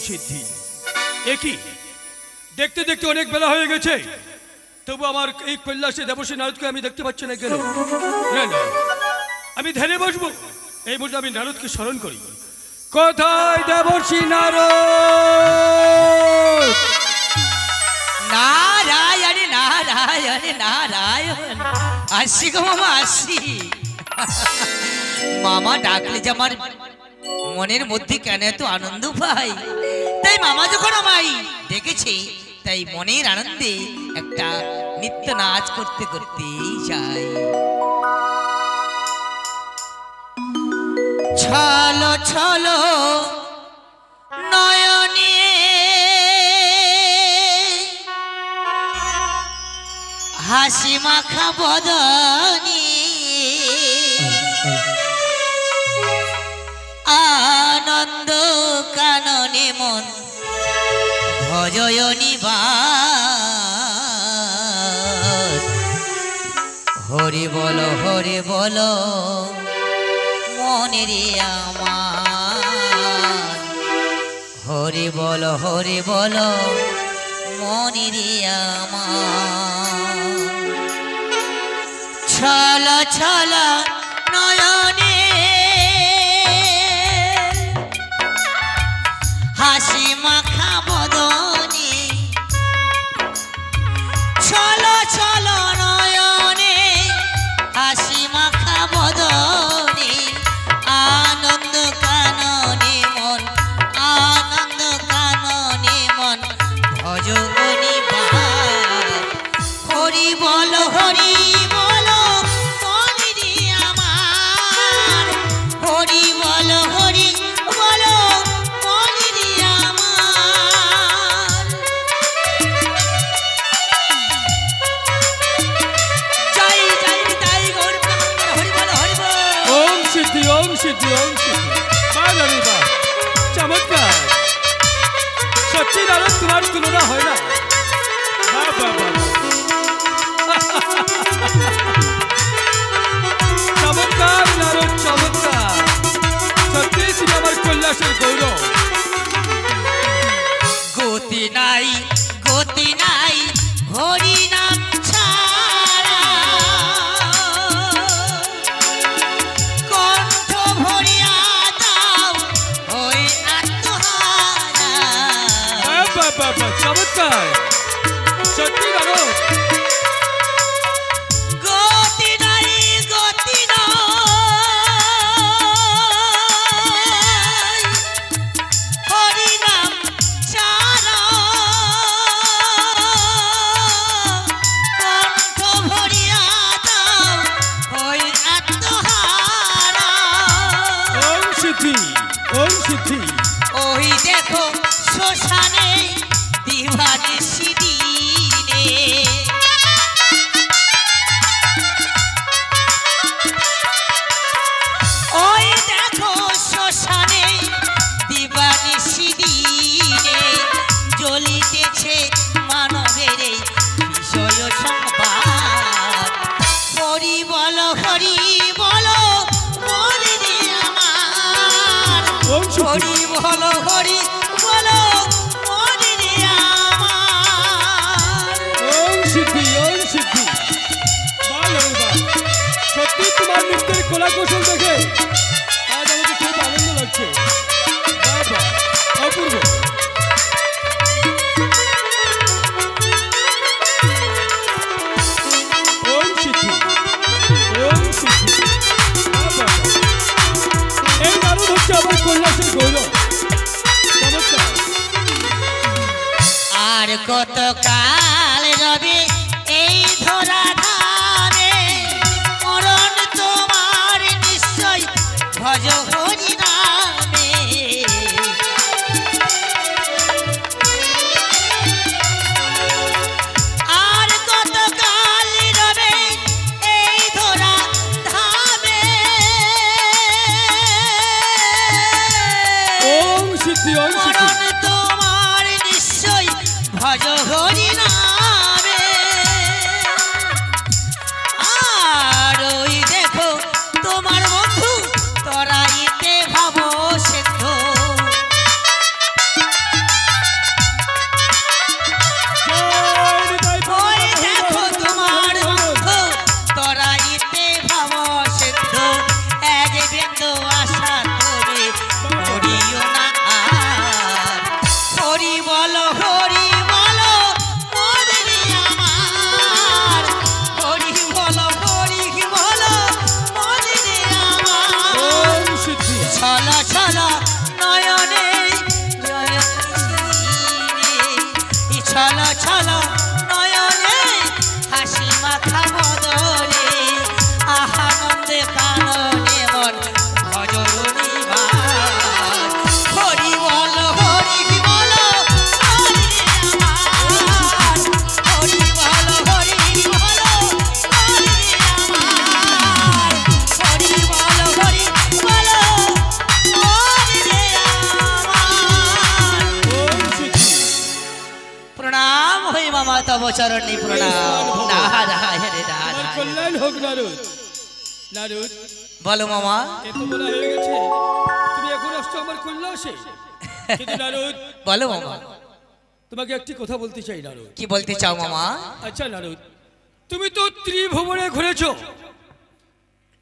সিদ্ধি একই দেখতে দেখতে অনেক বেলা হয়ে গেছে তবু আমার এই কৈলাসে দেবশ্রী নারদকে আমি দেখতে পাচ্ছি না কেন না না আমি ধ্যানে বসবো এই মুহূর্তে আমি নারদকে স্মরণ করি কোথায় দেবশ্রী নারদ নারায়ণ নারায়ণ নারায়ণ আসি গো মামা আসি মামা ডাকলে যে আমার মনের মধ্যে কেন এত আনন্দ পাই তাই মামা যখন আমায় ডেকেছে তাই মনের আনন্দে একটা নৃত্য নাচ করতে করতে যাই ছলো ছলো নয়নে হাসি মাখা বদনী আনন্দ কাননে মন ভজয়নী হরি বলো মনে রে আমার হরি বলো মনে রে আমার ছলো ছলো নয়নে হাসি মাখা বদনে ছলো ছলো নয়নে হাসি মাখা বদনে আনন্দ কাননে মন ভজগনি হরি বলো মনে রে আমার হরি বলো মনে রে আমার জয় জয় তাই গৌর হরি বলো ওম সিদ্ধি বাহ চমৎকার সত্যি নারদ তোমার তুলনা হয় না চমৎকার নারদ চমৎকার সত্যি তুমি আমার কৈলাসের গৌরব গতি নাই হরি নাম ছাড়া কণ্ঠ ভরিয়া দাও হই আত্মহারা চমৎকার সত্যি নারদ গতি নাই হরি নাম ছাড়া কণ্ঠ ভরিয়া দাও হই আত্মহারা ওম সিদ্ধি ওই দেখো শ্মশানে দিবানে সিদিনে ওই দেখো শ্মশানে দিবানে সিদিনে জ্বলিতেছে মানবের বিষয় সংবাদ হরি বলো মনে রে আমার হরি বলো মনে রে আমার ওম সিদ্ধি সত্যি তোমার নৃত্যের কলা কৌশল দেখে আজ আমাকে খুব আনন্দ লাগছে অপূর্ব ওম সিদ্ধি এই নারদ হচ্ছে আমার কৈলাসের গৌরব চমৎকার আর কত কাল রবে এই ধরা ধারে মরণ তোমার নিশ্চয় ভজ হরি নামে আর কত কাল রবে এই ধরা ধামে ওম সিদ্ধি মরণ তোমার নিশ্চয় ভজ হরি নামে আর ওই দেখো তোমার বন্ধু তরাইতে ভাব সিদ্ধ গোবিন্দ আশা তুমি করিও না আর। হরি বলো মনে আমার, হরি বলো মনে আমার। ওম সিদ্ধি ছলা ছলা নয়নে ছলা ছলা নয়নে হাসি মাখা বদনে আনন্দে কাননে মন ভজনী বার। হরি বলো মনে আমার, হরি বলো মনে আমার, হরি বলো মনে আমার। ওম সিদ্ধি প্রণাম হই মামা তব চরণে প্রণাম। নারায়ণ আমার নারায়ণ। কল্যাণ হোক নারদ। নারদ, বলো মামা। এত বলা হয়ে গেছে, তুমি এখন আসছো আমার কৈলাসে। কিন্তু নারদ, বলো মামা। তোমাকে একটি কথা বলতে চাই নারদ। কি বলতে চাও মামা? আচ্ছা নারদ, তুমি তো ত্রিভুবনে ঘুরেছো,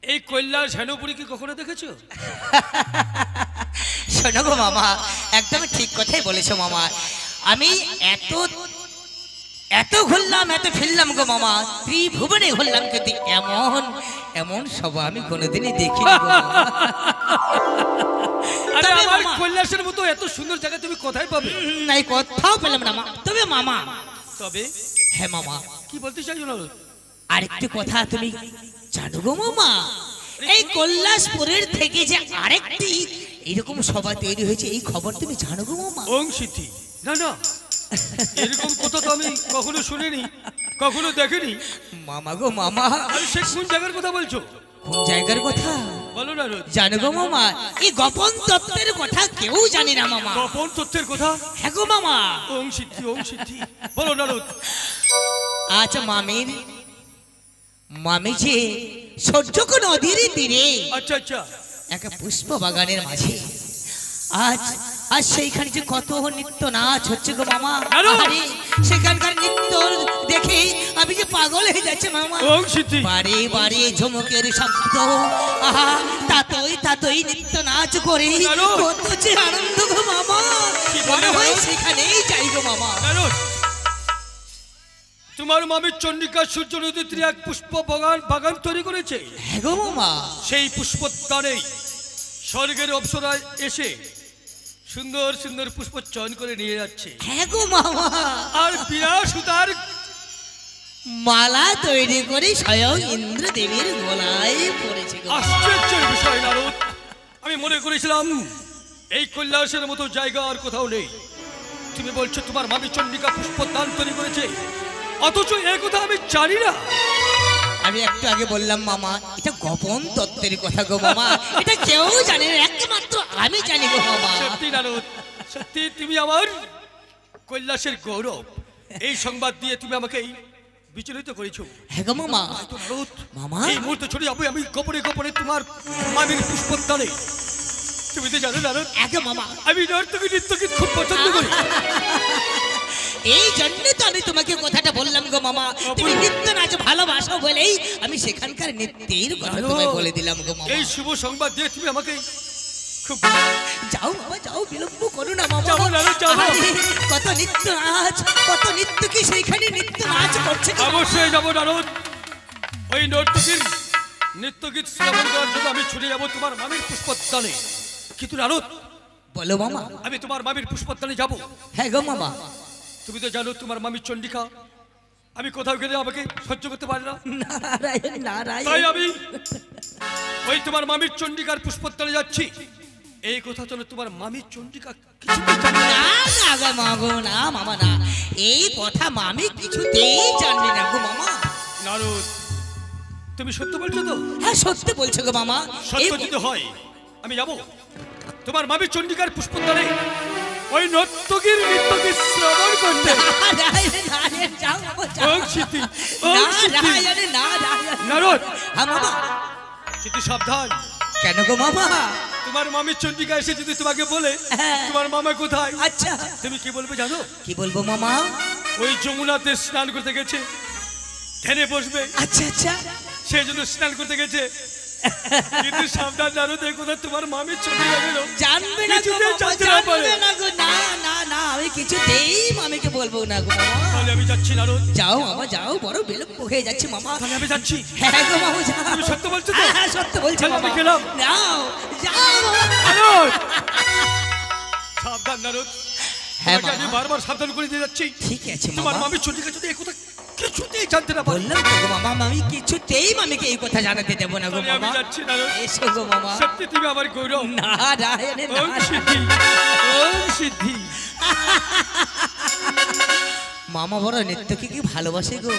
এই কৈলাস হেনপুরি কি কখনো দেখেছো? শোনো গো মামা, একদম ঠিক কথাই বলেছো মামা। আমি এত ঘুরলাম, এত ফিরলাম গো মামা, ত্রিভুবনে ঘুরলাম, কিন্তু এমন সভা আমি কোনোদিনই দেখিনি গো মামা। আরে তবে আমার মামা- কৈলাসের মতো এত সুন্দর জায়গা তুমি কোথায় পাবে? নাই, কোথাও পেলাম না মা। তবে মামা, তবে হ্যাঁ মামা, কি বলতে চাইছো নারদ? আরেকটি কথা তুমি জানো গো মামা, এই কৈলাসপুরের থেকে যে আরেকটি এরকম সভা তৈরি হয়েছে, এই খবর তুমি জানো গো মামা? ওং সিদ্ধি, না না, এরকম কথা তো আমি কখনো শুনিনি, কখনো দেখিনি। মামা গো মামা, আরে সে কোন জায়গার কথা বলছো? কোন জায়গার কথা বলো নারদ। জানো গো মামা? এই গোপন তত্ত্বের কথা কেউ জানে না মামা। গোপন তথ্যের কথা? হ্যাঁ গো মামা। ওং সিদ্ধি, ওং সিদ্ধি, বলো নারদ। আচ্ছা মামি যে সহ্যক নদীর তীরে আচ্ছা আচ্ছা, একটা পুষ্প বাগানের মাঝে আজ সেইখানে যে কত নৃত্য নাচ হচ্ছে গো মামা। জানো? আরে সেখানকার নৃত্য দেখে আমি যে পাগল হয়ে যাচ্ছে মামা। ওং সিদ্ধি, বারে বারে ঝুমুকের শব্দ, আহা তাতই নৃত্য নাচ করে জানো? কত যে আনন্দ গো মামা। কি বলে মনে হয় জানো? সেখানেই যাই গো মামা। নারদ, তোমার মামি চন্ডিকা সূর্য নদীর তীরে এক পুষ্প বাগান তৈরি করেছে। হ্যাঁ গো মামা। সেই পুষ্পোদ্যানেই স্বর্গের অপ্সরায় এসে সুন্দর সুন্দর পুষ্প চয়ন করে নিয়ে যাচ্ছে, হ্যাঁ গো মামা। আর বিনা সুতার মালা তৈরি করে স্বয়ং ইন্দ্রদেবীর গলায় পড়েছে গো। আশ্চর্যের বিষয় নারদ। আমি মনে করেছিলাম এই কৈলাসের মতো জায়গা আর কোথাও নেই। তুমি বলছো তোমার মামি চন্ডিকা পুষ্পোদ্যান তৈরি করেছে, অথচ এই কথা আমি জানি না। আমি একটু আগে বললাম মামা, এটা গোপন তত্ত্বের কথা গো মামা। এটা কেউ জানে না, একমাত্র আমি জানি গো মামা। সত্যি নারদ, সত্যি তুমি আমার কৈলাসের গৌরব। এই সংবাদ দিয়ে তুমি আমাকে বিচলিত করেছো। হ্যাঁ গো মামা। তো নারদ, মামা? এই মুহূর্তে ছড়িয়ে যাবো আমি গোপনে গোপনে তোমার মামির পুষ্পোদ্যানে। তুমি তো জানো নারদ, একে মামা, আমি নর্তকী নৃত্যকে খুব পছন্দ করি। এই জন্য তো আমি তোমাকে কথাটা বললাম গো মামা। তুমি নৃত্য নাচ ভালোবাসো বলেই আমি সেখানকার নৃত্যের কথা তোমায় বলে দিলাম গো মামা। এই শুভ সংবাদ দিয়ে তুমি আমাকে খুব যাও বাবা যাও, বিলম্ব করো না মামা। যাবো না রে, যাবো। আরে, কত নৃত্য নাচ, কত নৃত্য কি সেইখানে নৃত্য নাচ করছে গো মামা। অবশ্যই যাবো নারদ। ওই নর্তকীর নৃত্যগীত শ্রবণ করার জন্য আমি ছুটে যাবো তোমার মামির পুষ্পোদ্যানে। কিন্তু নারদ, বলো মামা। আমি তোমার মামির পুষ্পোদ্যানে যাবো। হ্যাঁ গো মামা। তুমি তো জানো তোমার মামির চন্ডিকা আমি কোথাও গেলে আমাকে সহ্য করতে পারি না। নারায়ণ নারায়ণ। তাই আমি ওই তোমার মামির চন্ডিকার পুষ্পোদ্যানে যাচ্ছি। এই কথা তো তোমার মামির চন্ডিকা কিছুতেই জানে না। না না গো মাগো, না মামা না, এই কথা মামি কিছুতেই জানবে না গো মামা। নারদ, তুমি সত্য বলছো তো? হ্যাঁ সত্যি বলছো গো মামা। সত্য যদি হয় আমি যাব তোমার মামির চন্ডিকার পুষ্পোদ্যানে ওই নর্তকীর নৃত্যগীত শ্রবণ করতে। নারায়ণ নারায়ণ, যাও মামা যাও। ওং সিদ্ধি, ওং সিদ্ধি। নারায়ণ নারায়ণ। নারদ, হ্যাঁ মামা। কিন্তু সাবধান, কেন গো মামা? তোমার মামির চন্ডিকা এসে যদি তোমাকে বলে হ্যাঁ। তোমার মামা কোথায়, আচ্ছা তুমি কি বলবে জানো? কি বলবো মামা? ওই যমুনাতে স্নান করতে গেছে, ধ্যানে বসবে, আচ্ছা আচ্ছা। সেই জন্য স্নান করতে গেছে, কিন্তু সাবধান জানো তো কথা তোমার মামি চলে যাবে জানবে না গো বাবা, জানবে না গো। না না না, আমি কিছুতেই মামিকে বলবো না গো মামা। তাহলে আমি যাচ্ছি নারদ। যাও মামা যাও, বড় বিলম্ব হয়ে যাচ্ছে মামা। তাহলে আমি যাচ্ছি। হ্যাঁ গো মামা যাও। তুমি সত্য বলছো তো? হ্যাঁ সত্য বলছি তাহলে মামা। আমি গেলাম। যাও যাও নারদ সাবধান নারদ। হ্যাঁ তোমাকে আমি মামা। বারবার সাবধান করে দিয়ে যাচ্ছি। ঠিক আছে তোমার মামা। মামি চলে গেছে এই কথা কিছুতেই জানতে না পারি। বললাম তো গো মামা, আমি কিছুতেই মামিকে এই কথা জানাতে দেবো না গো তাহলে আমি মামা। যাচ্ছি নারদ। এসো গো মামা। সত্যি তুমি আমার গৌরব। না রায়নে না। ওম সিদ্ধি ওম সিদ্ধি। মামা বড় নৃত্যকে কি ভালোবাসে গো।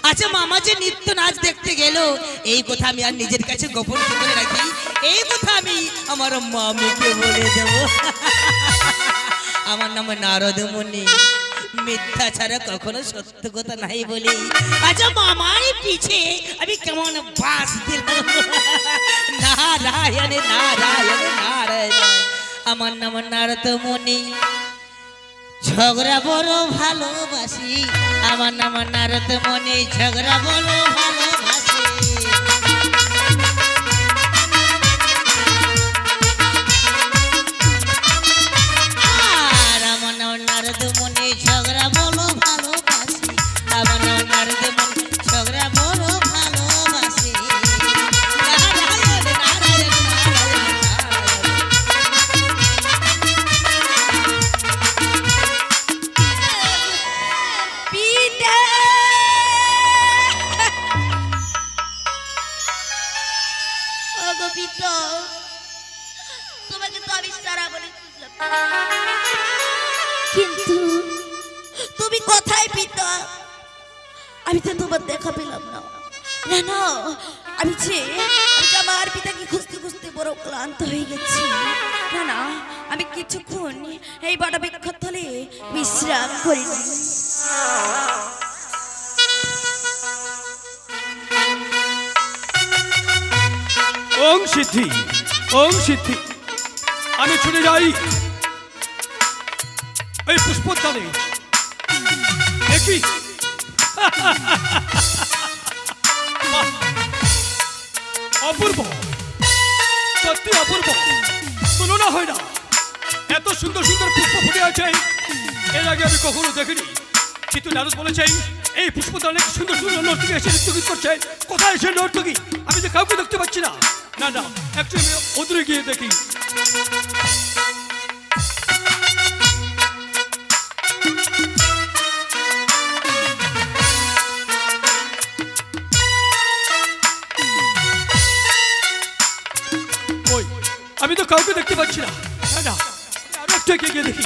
আচ্ছা মামা যে নৃত্য নাচ দেখতে গেল, এই কথা আমি আর নিজের কাছে গোপন করে রাখি, এই কথা আমি আমার মামিকে বলে দেব। আমার নাম নারদ মুনি, মিথ্যা ছাড়া কখনো সত্য কথা নাই বলি। আচ্ছা মামার পিছে আমি কেমন বাস দিলাম। নারায়ণ নারায়ণ নারায়ণ। আমার নাম নারদ মুনি, ঝগড়া বড় ভালোবাসি। আমার নাম নারদ মুনি, ঝগড়া বড় ভালোবাসি। আর আমার নাম নারদ মুনি, ঝগড়া বড় ভালোবাসি। আমার নাম নারদ মুনি, ঝগড়া বড় ভালোবাসি। নারায়ণ নারায়ণ নারায়ণ নারায়ণ। তোমাকে তো আমি সারা বলে খুঁজলাম, কিন্তু তুমি কোথায় পিতা? আমি তো তোমার দেখা পেলাম না। না না, আমি যে আমার পিতাকে খুঁজতে খুঁজতে বড় ক্লান্ত হয়ে গেছি। না না, আমি কিছুক্ষণ এই বড় বৃক্ষতলে বিশ্রাম করি। ওম সিদ্ধি ওম সিদ্ধি। আমি ছুটে যাই এই পুষ্পোদ্যানে। দেখি অপূর্ব, সত্যি অপূর্ব, তুলনা হয় না। এত সুন্দর সুন্দর পুষ্প ফুটে আছে, এর আগে আমি কখনো দেখিনি। কিন্তু নারদ বলেছেন এই পুষ্পোদ্যানে সুন্দর সুন্দর নর্তকী এসে নৃত্যগীত করছে। কোথায় এসে নর্তকী? আমি যে কাউকে দেখতে পাচ্ছি না। না না, একটু আমি ওদূরে গিয়ে দেখি। ওই আমি তো কাউকে দেখতে পাচ্ছি না। না না, আরো একটু এগিয়ে গিয়ে দেখি।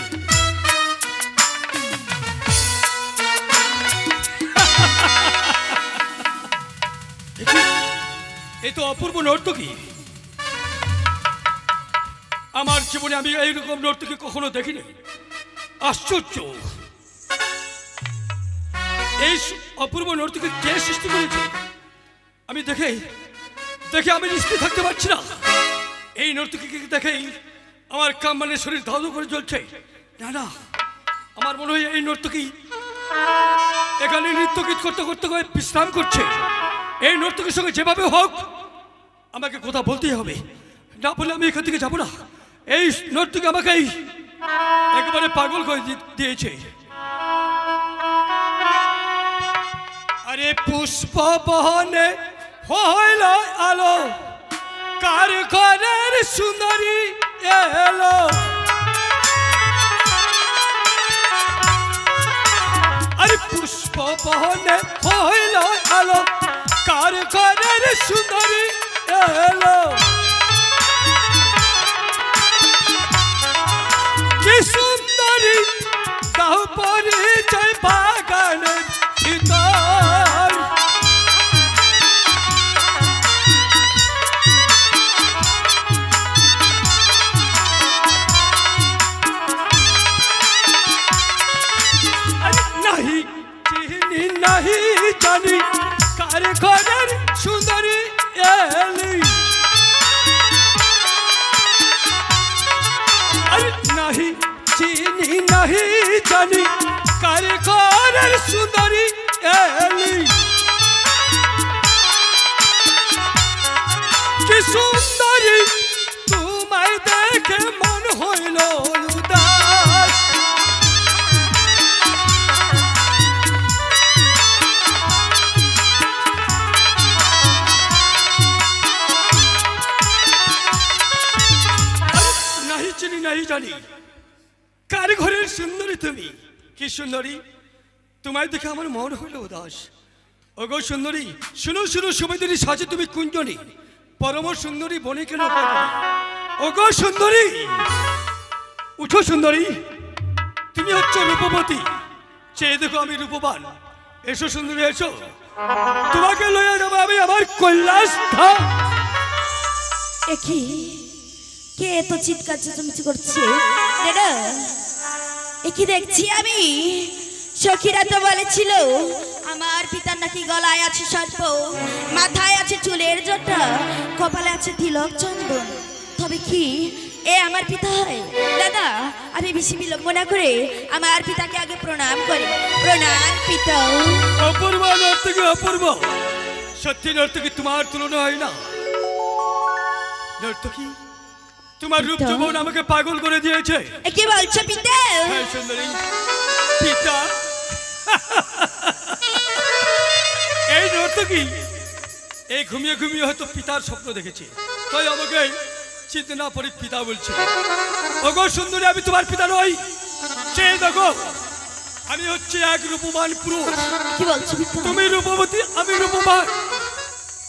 এই তো অপূর্ব নর্তকী। আমার জীবনে আমি এইরকম নর্তকী কখনো দেখিনি। আশ্চর্য, এই অপূর্ব নর্তকী কে সৃষ্টি করেছে? আমি দেখে আমি নিশ্চিত থাকতে পারছি না। এই নর্তকীকে দেখেই আমার কাম্মানের শরীর ধাউ করে জ্বলছে। না না, আমার মনে হয় এই নর্তকী এখানে নৃত্যগীত করতে করতে বিশ্রাম করছে। এই নর্তকীর সঙ্গে যেভাবে হোক আমাকে কথা বলতেই হবে, না বলে আমি এখান থেকে যাবো না। এই নর্তকী আমাকে একেবারে পাগল করে দিয়েছে। আরে পুষ্প বহনে হইল আলো, কার ঘরের সুন্দরী এলো। আরে পুষ্প বহনে হইল আলো, কার ঘরের সুন্দরী এলো। কি সুন্দরী তাও পরিচয় বাগানের ভিতর। নাহি চিনি নাহি জানি, কার ঘরের সুন্দরী এলি। নাহি চিনি নাহি জানি, কার ঘরের সুন্দরী এলি। কি সুন্দরী তোমায় দেখে মন হইল উদাস। নাহি চিনি নাহি জানি কার ঘরের সুন্দরী তুমি। কি সুন্দরী, তোমায় দেখে আমার মন হইল উদাস। ওগো সুন্দরী, শুনো শুনো, সুমেদেরী সাজে তুমি কুঞ্জনী, পরম সুন্দরী বনে কেন পাগল। ওগো সুন্দরী, উঠো সুন্দরী, তুমি হচ্ছে রূপবতী, চেয়ে দেখো আমি রূপবান। এসো সুন্দরী এসো, তোমাকে লইয়া যাবো আমি আমার কৈলাস ধাম। একি কে এত চিৎকার চেঁচামেচি করছে? দাদা একি দেখছি আমি, সখীরা তো বলেছিল আমার পিতার নাকি গলায় আছে সর্প, মাথায় আছে চুলের জটা, কপালে আছে তিলক চন্দন। তবে কি এ আমার পিতা হয়? দাদা আমি বেশি বিলম্ব না করে আমার পিতাকে আগে প্রণাম করি। প্রণাম পিতা। অপূর্ব নর্তকী, অপূর্ব, সত্যি নর্তকী, তোমার তুলনা হয় না। নর্তকী, তোমার রূপ যৌবন আমাকে পাগল করে দিয়েছে। কি বলছো পিতা? হ্যাঁ সুন্দরী, পিতা। এই নর্তকী এই ঘুমিয়ে ঘুমিয়ে হয়তো পিতার স্বপ্ন দেখেছে, তাই আমাকে চিনতে না পারি পিতা বলছে। ওগো সুন্দরী, আমি তোমার পিতা নই, চেয়ে দেখো আমি হচ্ছে এক রূপবান পুরুষ। কি বলছো পিতা? তুমি রূপবতী, আমি রূপবান,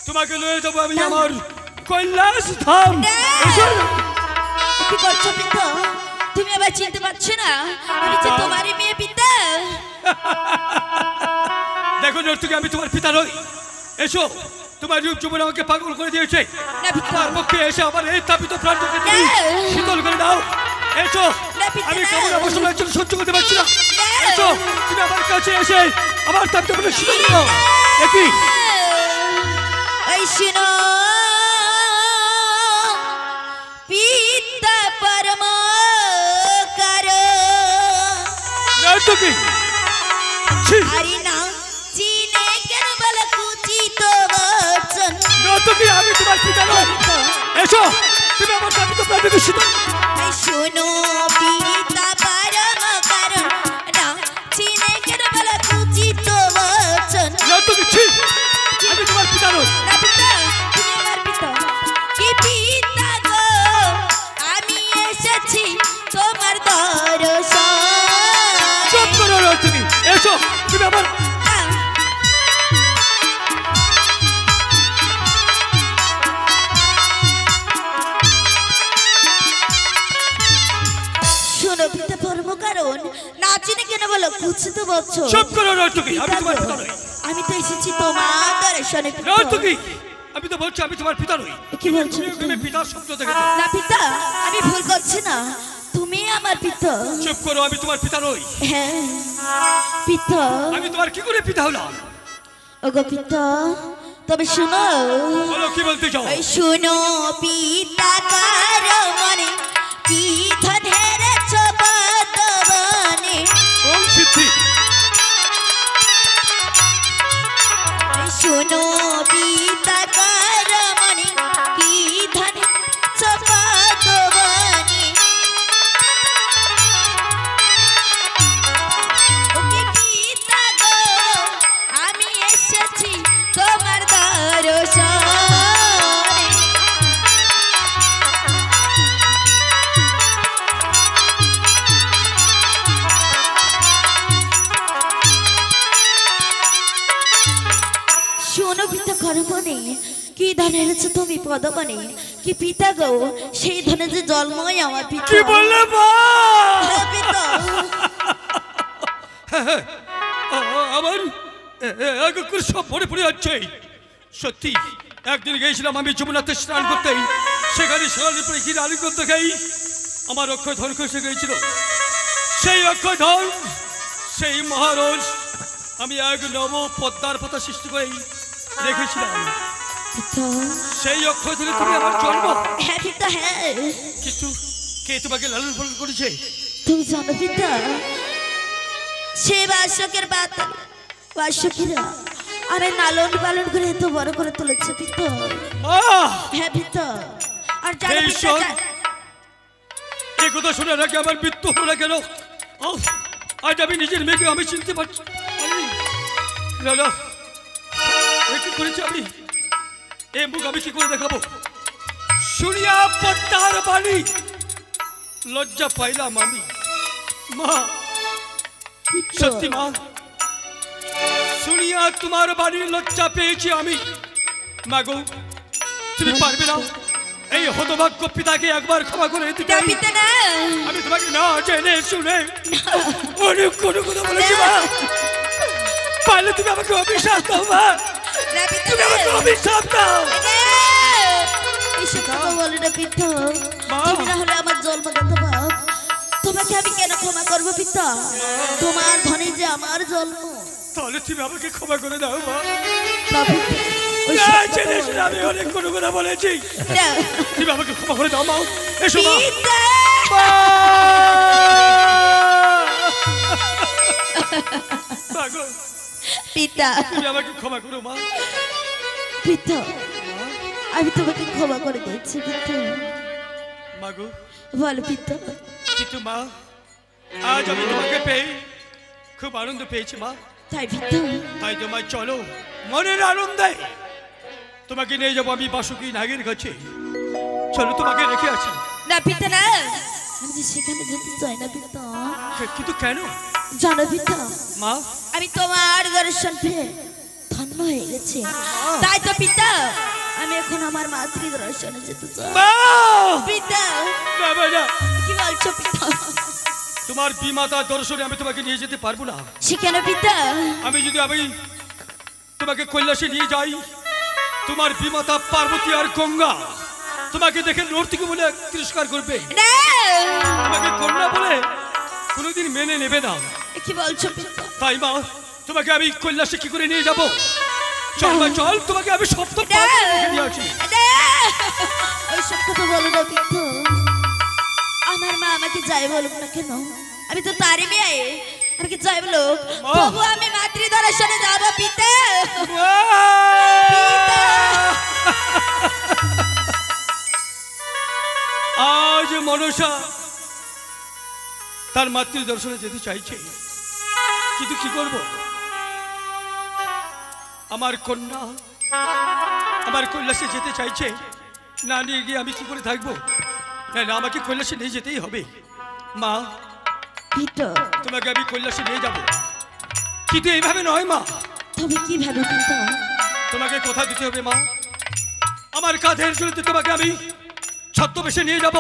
তোমাকে লয়ে যাবো আমি আমার কৈলাস ধাম। এসো। কি করছো পিতা? তুমি আবার চিনতে পারছো না আমি যে তোমারই মেয়ে পিতা? দেখো নর্তকী, আমি তোমার পিতা নই। এসো, তোমার রূপ যৌবন আমাকে পাগল করে দিয়েছে। না পিতা। আমার পক্ষে এসে আমার এই তাপিত প্রাণটাকে তুমি শীতল করে দাও। এসো, আমি কেমন অবসর একজন সহ্য করতে পারছি না। এসো, তুমি আমার কাছে এসে আমার তাপিত প্রাণটা শীতল করে দাও। একই এই শুনো পিতা পরম কার নর্তকী, ছি, আরে না চিনে কেন বল কুচিত বচন। নর্তকী, আমি তোমার পিতা নই। এসো, তুমি আমার তাপিত প্রাণটাকে শীতল। এই শুনো পিতা পরম কার, না চিনে কেন বল কুচিত বচন। নর্তকী, ছি, আমি তোমার পিতা নই। না পিতা, তুমি আমার পিতা। কি পিতা গো, আমি এসেছি তোমার দর্শন। চুপ করো নর্তকী, এসো, তুমি আমার শোনো পিতা পরম কারণ, না চিনে কেন বলো কুচিত বচন। চুপ করো নর্তকী, আমি তোমার পিতা নই। আমি তো এসেছি তোমার দর্শনে পিতা। নর্তকী, আমি তো বলছি আমি তোমার পিতা নই। কি বলছো? তুমি পিতার স্বপ্ন দেখেছো। না পিতা, আমি ভুল করছি না, তুমি আমার পিতা। চুপ করো, আমি তোমার পিতা নই। হ্যাঁ পিতা। আমি তোমার কি করে পিতা হলাম? ওগো পিতা, তবে শোনো। বলো, কি বলতে চাও? এই শুনো পিতা কার মনে কি ধনের চবনে। কোন সিদ্ধি? এই শুনো পিতা কার মনে কি ধনের চবনে। ওকে পিতা গো, আমি এসেছি তোমার দর্শনে। শোনো পিতা গর্ভনে কি ধন এনেছো তুমি পদবনে। কি পিতা গো, সেই ধনে যে জন্মই আমার পিতা। কি বললে মা? হ্যাঁ, পিতা। আমার এক এক করে সব পড়ে পড়ে যাচ্ছে। সত্যি একদিন গিয়েছিলাম আমি যমুনাতে স্নান করতে, সেখানে স্নানের পরে কি আলিঙ্গন দেখাই আমার অক্ষয় ধন খসে গিয়েছিল। সেই অক্ষয় ধন, সেই মহারস আমি এক নব পদ্মার পাতা সৃষ্টি করে রেখেছিলাম। পিতা। সেই অক্ষয় ধরে তুমি আমার জন্ম। হ্যাঁ পিতা, হ্যাঁ। কিন্তু কে তোমাকে লালন পালন করেছে? তুমি জানো পিতা, সে বাসকের বাসকেরা আরে লালন পালন করে এত বড় করে তুলেছে পিতা। মা হ্যাঁ পিতা। আর জানো এই পিতা শোন, এই কথা শোনার আগে আমার মৃত্যু হলো না কেন? আজ আমি নিজের মেয়েকে আমি চিনতে পারছি না। কি করেছি আমি? এই মুখ আমি কি করে দেখাবো? শুনিয়া পদ্মার বাণী লজ্জা পাইলাম আমি। মা পিতা। সত্যি মা, শুনিয়া তোমার বাড়ির লজ্জা পেয়েছি আমি। মাগো তুমি পারবে না এই হতভাগ্য পিতাকে একবার ক্ষমা করে দিতে? না পিতা না। আমি তোমাকে না জেনে শুনে অনেক কোনো কথা বলেছি মা। পারলে তুমি আমাকে অভিশাপ দাও মা, না পিতা তুমি আমাকে অভিশাপ দাও। এসব কথা বলে না পিতা। মা। তুমি না হলে আমার জন্মদাতা বাপ, তোমাকে আমি কেন ক্ষমা করবো পিতা? তোমার ধনে যে আমার জন্ম। তাহলে তুমি আমাকে ক্ষমা করে দাও মা। না পিতা, ওই না সব কথা জেনে বলো শুনে না। আমি অনেক কোনো কথা বলেছি। না। তুমি আমাকে ক্ষমা করে দাও মা। এসো মা। পিতা। মাগো পিতা। তুমি আমাকে ক্ষমা করো মা। পিতা, আমি তোমাকে ক্ষমা করে দিয়েছি পিতা। মাগো বলো পিতা। কিন্তু মা, আজ আমি তোমাকে পেয়ে খুব আনন্দ পেয়েছি মা। তাই পিতা। তাই তোমায় চলো মনের আনন্দে তোমাকে নিয়ে যাবো আমি বাসুকি নাগের কাছে। চলো তোমাকে রেখে আছি। না পিতা না, আমি যে সেখানে যেতে চাই না পিতা। কিন্তু কেন জানো পিতা, মা? আমি তোমার দর্শন পেয়ে ধন্য হয়ে গেছে। তাই তো পিতা, আমি এখন আমার মাতৃ দর্শনে যেতে চাই। মা! পিতা বাবা না, কি বলছো পিতা? তোমার বিমাতা দর্শনে আমি তোমাকে নিয়ে যেতে পারবো না। সেখানে পিতা আমি তোমাকে কৈলাসে নিয়ে যাই, তোমার বিমাতা পার্বতী আর গঙ্গা তোমাকে দেখে নর্তকী বলে তিরস্কার করবে। না। তোমাকে কন্যা বলে কোনোদিন মেনে নেবে না। কি বলছো পিতা? তাই মা, তোমাকে আমি কৈলাসে কি করে নিয়ে যাবো? চল মা চল, তোমাকে আমি সপ্তম না। নিয়ে আসি। না। ওইসব কথা বলো না পিতা। আমার মা আমাকে যাই বলুক না কেন, আমি তো তারই মেয়ে। আমাকে যাই বলুক, মা। তবু আমি মাতৃ দর্শনে যাবো পিতা। আজ মনসা তার মাতৃ দর্শনে যেতে চাইছে, কিন্তু কি করব? আমার কন্যা আমার কৈলাসে যেতে চাইছে, না নিয়ে গিয়ে আমি কি করে থাকবো? না না, আমাকে কৈলাসে নিয়ে যেতেই হবে। মা, পিতা, তোমাকে আমি কৈলাসে নিয়ে যাব, কিন্তু এইভাবে নয় মা। তুমি কি ভাবে পিতা? তোমাকে কথা দিতে হবে মা, আমার কাঁধের জড়িতে তোমাকে আমি ছদ্মবেশে নিয়ে যাব।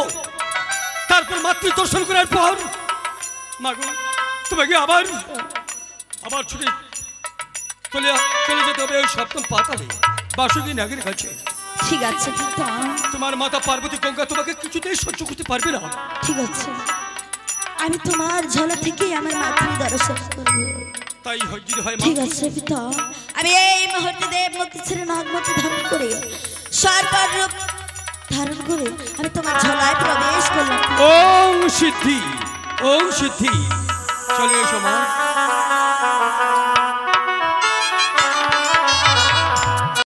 তারপর মাতৃ দর্শন করার পর মাগো তোমাকে আবার ছুটে চলে যেতে হবে ওই সপ্তম পাতালে বাসুকি নাগের কাছে। ঠিক আছে পিতা। তোমার মাতা পার্বতী গঙ্গা তোমাকে কিছুতেই সহ্য করতে পারবে না। ঠিক আছে, আমি তোমার ঝলা থেকে আমার মাতৃ দর্শন করব। তাই যদি হয় মা। ঠিক আছে পিতা, আমি এই মুহূর্তে দেবমূর্তি ছেড়ে নাগমূর্তি ধারণ করে সর্বার রূপ ধারণ করে আমি তোমার ঝলায় প্রবেশ করলাম। ওম সিদ্ধি, ওম সিদ্ধি। চলে এসো মা।